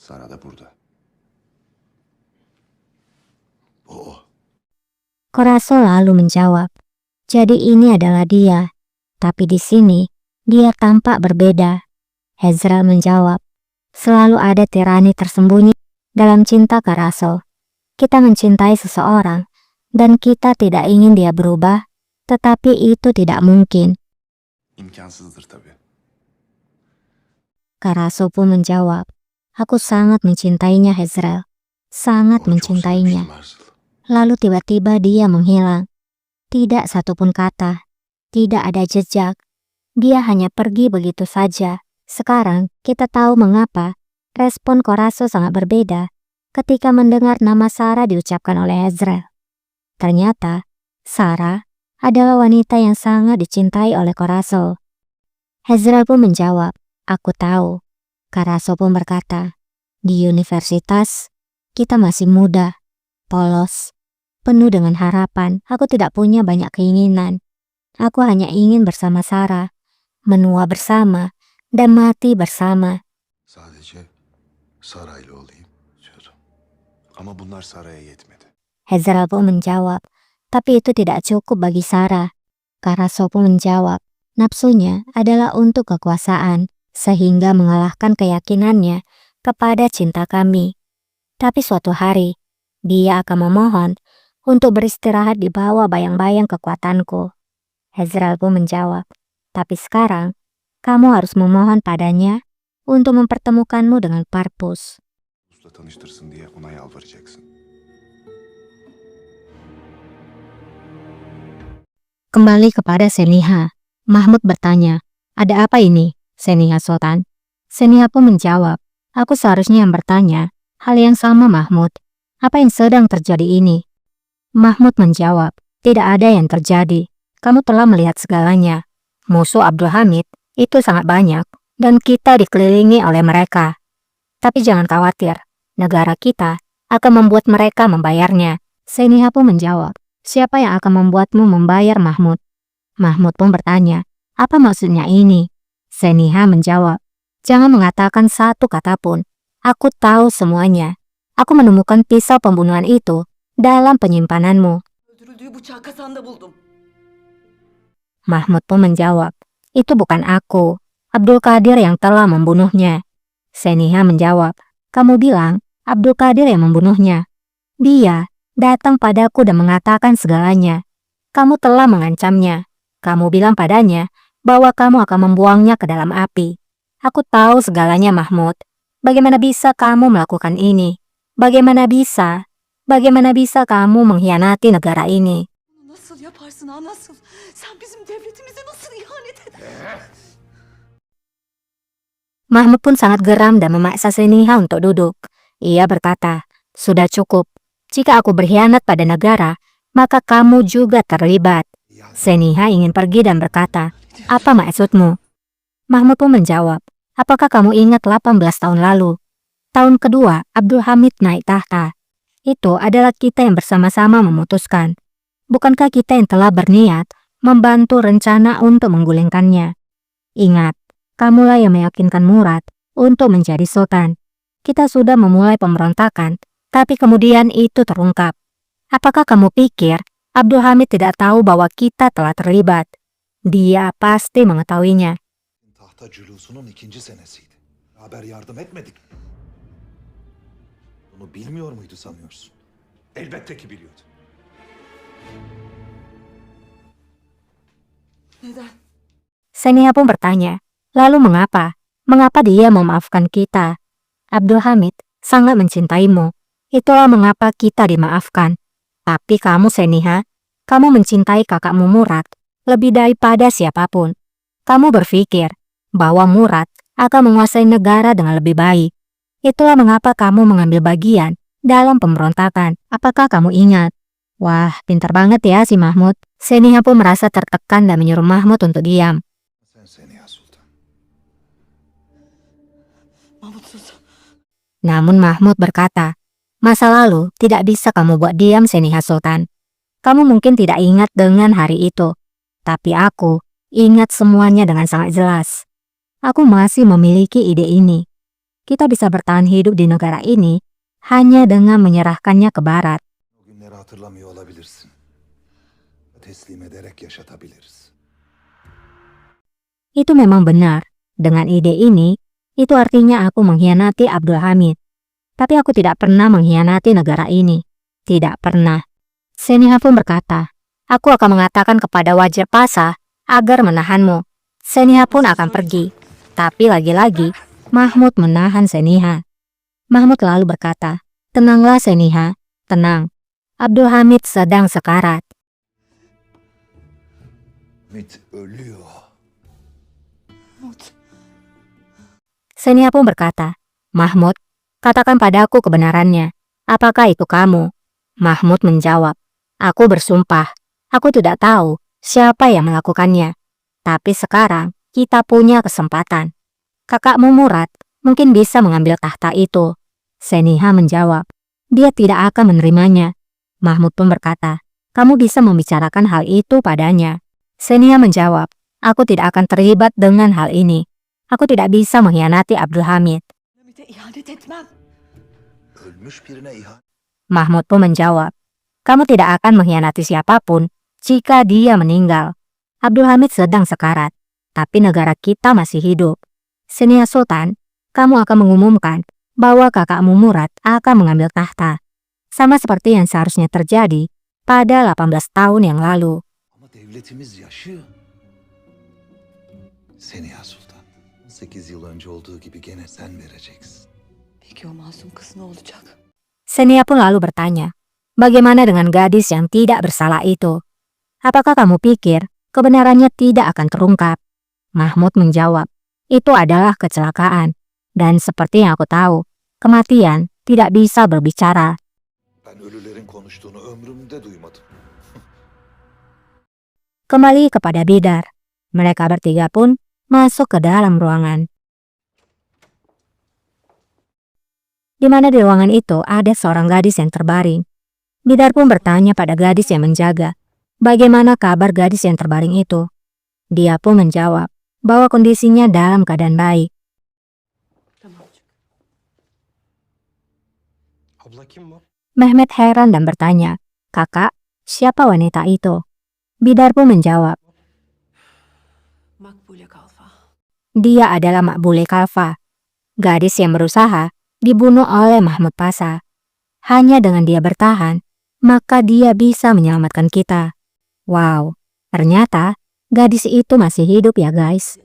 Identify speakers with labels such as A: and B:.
A: Sara da burada. Oh,
B: Koraso lalu menjawab, jadi ini adalah dia. Tapi di sini, dia tampak berbeda. Hezral menjawab, selalu ada tirani tersembunyi dalam cinta Koraso. Kita mencintai seseorang, dan kita tidak ingin dia berubah, tetapi itu tidak mungkin.
A: imkansızdır tabii.
B: Koraso pun menjawab, aku sangat mencintainya Hezral. Sangat
A: Onu çok
B: mencintainya.
A: sevmiştim Arsıl.
B: Lalu tiba-tiba dia menghilang. Tidak satupun kata. Tidak ada jejak. Dia hanya pergi begitu saja. Sekarang kita tahu mengapa respon Koraso sangat berbeda ketika mendengar nama Sarah diucapkan oleh Hezral. Ternyata Sarah adalah wanita yang sangat dicintai oleh Koraso. Hezral pun menjawab, aku tahu. Koraso pun berkata, di universitas kita masih muda, polos, penuh dengan harapan. Aku tidak punya banyak keinginan. Aku hanya ingin bersama Sarah, menua bersama, dan mati bersama.
A: Sadece Sara ile olayım diyordum. Ama bunlar Sara'ya yetmedi.
B: Hezral pun menjawab, tapi itu tidak cukup bagi Sarah. Koraso pun menjawab, nafsunya adalah untuk kekuasaan, sehingga mengalahkan keyakinannya kepada cinta kami. Tapi suatu hari, dia akan memohon untuk beristirahat di bawah bayang-bayang kekuatanku. Hezral pun menjawab, tapi sekarang kamu harus memohon padanya untuk mempertemukanmu dengan Parpus.
A: Usta tanıştırsın diye ona yalvaracaksın.
B: Kembali kepada Seniha, Mahmud bertanya, ada apa ini, Seniha Sultan? Seniha pun menjawab, aku seharusnya yang bertanya, hal yang sama Mahmud. Apa yang sedang terjadi ini? Mahmud menjawab, tidak ada yang terjadi. Kamu telah melihat segalanya. Musuh Abdul Hamid itu sangat banyak, dan kita dikelilingi oleh mereka. Tapi jangan khawatir, negara kita akan membuat mereka membayarnya. Seniha pun menjawab, siapa yang akan membuatmu membayar Mahmud? Mahmud pun bertanya, apa maksudnya ini? Seniha menjawab, jangan mengatakan satu kata pun. Aku tahu semuanya. Aku menemukan pisau pembunuhan itu dalam penyimpananmu.
C: Öldürüldüğü bıçağı kasanda buldum.
B: Mahmud pun menjawab, itu bukan aku. Abdul Qadir yang telah membunuhnya. Seniha menjawab, kamu bilang Abdul Qadir yang membunuhnya. Dia datang padaku dan mengatakan segalanya. Kamu telah mengancamnya. Kamu bilang padanya bahwa kamu akan membuangnya ke dalam api. Aku tahu segalanya Mahmud. Bagaimana bisa kamu melakukan ini? Bagaimana bisa? Bagaimana bisa kamu mengkhianati negara ini?
C: Bunu nasıl yaparsın ha, nasıl? Sen bizim devletimize nasıl ihanet edersin?
B: Mahmud pun sangat geram dan memaksa Seniha untuk duduk. Ia berkata, sudah cukup. Jika aku berkhianat pada negara, maka kamu juga terlibat. Seniha ingin pergi dan berkata, apa maksudmu? Mahmud pun menjawab, apakah kamu ingat 18 tahun lalu? Tahun kedua, Abdul Hamid naik tahta. Itu adalah kita yang bersama-sama memutuskan. Bukankah kita yang telah berniat membantu rencana untuk menggulingkannya? Ingat, kamulah yang meyakinkan Murad untuk menjadi sultan. Kita sudah memulai pemberontakan, tapi kemudian itu terungkap. Apakah kamu pikir Abdul Hamid tidak tahu bahwa kita telah terlibat? Dia pasti mengetahuinya.
D: Tahta culusunun 2. senesiydi. Haber yardım etmedik. Bunu bilmiyor muydu sanıyorsun?
A: Elbette ki biliyordu.
C: Neden?
B: Seniha pun bertanya, lalu mengapa? Mengapa dia memaafkan kita? Abdul Hamid sangat mencintaimu. Itulah mengapa kita dimaafkan. Tapi kamu Seniha, kamu mencintai kakakmu Murad lebih daripada siapapun. Kamu berpikir bahwa Murad akan menguasai negara dengan lebih baik. Itulah mengapa kamu mengambil bagian dalam pemberontakan. Apakah kamu ingat? Wah, pintar banget ya si Mahmud. Seniha pun merasa tertekan dan menyuruh Mahmud untuk diam.
D: Sen Seniha Sultan.
C: Mahmut sus.
B: Namun Mahmud berkata, masa lalu tidak bisa kamu buat diam Seniha Sultan. Kamu mungkin tidak ingat dengan hari itu. Tapi aku ingat semuanya dengan sangat jelas. Aku masih memiliki ide ini. kita bisa bertahan hidup di negara ini hanya dengan menyerahkannya ke Barat.
D: O günleri hatırlamıyor olabilirsin. Teslim ederek yaşatabiliriz.
B: Itu memang benar. Dengan ide ini, itu artinya aku mengkhianati Abdul Hamid. Tapi aku tidak pernah mengkhianati negara ini. Tidak pernah. Seniha pun berkata, aku akan mengatakan kepada Wajir Pasha agar menahanmu. Seniha pun akan pergi. Tapi lagi-lagi, Mahmud menahan Seniha. Mahmud lalu berkata, tenanglah Seniha, tenang. Abdul Hamid sedang sekarat.
D: Mit ölüyor.
C: Mahmut.
B: Seniha pun berkata, Mahmud, katakan padaku kebenarannya. Apakah itu kamu? Mahmud menjawab, aku bersumpah. Aku tidak tahu siapa yang melakukannya. Tapi sekarang kita punya kesempatan. Kakakmu Murad mungkin bisa mengambil tahta itu. Seniha menjawab, dia tidak akan menerimanya. Mahmud pun berkata, kamu bisa membicarakan hal itu padanya. Seniha menjawab, aku tidak akan terlibat dengan hal ini. Aku tidak bisa mengkhianati Abdul Hamid.
C: Hamid'e ihanet etmem.
D: Ölmüş birine ihanet.
B: Mahmud pun menjawab, kamu tidak akan mengkhianati siapapun jika dia meninggal. Abdul Hamid sedang sekarat, tapi negara kita masih hidup. Seniha Sultan, kamu akan mengumumkan bahwa kakakmu Murad akan mengambil tahta. Sama seperti yang seharusnya terjadi pada 18 tahun yang lalu.
D: Ama devletimiz yaşıyor. Seniha Sultan. 18 yıl önce olduğu gibi gene sen vereceksin.
C: Peki o masum kız ne olacak?
B: Seniha pun lalu bertanya, bagaimana dengan gadis yang tidak bersalah itu? Apakah kamu pikir kebenarannya tidak akan terungkap? Mahmud menjawab, itu adalah kecelakaan. Dan seperti yang aku tahu, kematian tidak bisa berbicara.
D: Ben ölülerin konuştuğunu ömrümde duymadım.
B: Kembali kepada Bidar. Mereka bertiga pun masuk ke dalam ruangan. Di mana di ruangan itu ada seorang gadis yang terbaring. Bidar pun bertanya pada gadis yang menjaga, bagaimana kabar gadis yang terbaring itu. Dia pun menjawab bahwa kondisinya dalam keadaan baik.
C: Tamam.
E: Abla kim bu?
B: Mehmet heran dan bertanya, kakak, siapa wanita itu? Bidar pun menjawab,
C: Makbule Kalfa.
B: dia adalah Makbule Kalfa, gadis yang berusaha dibunuh oleh Mahmud Pasha. Hanya dengan dia bertahan, maka dia bisa menyelamatkan kita. Wow, ternyata gadis itu masih hidup ya guys.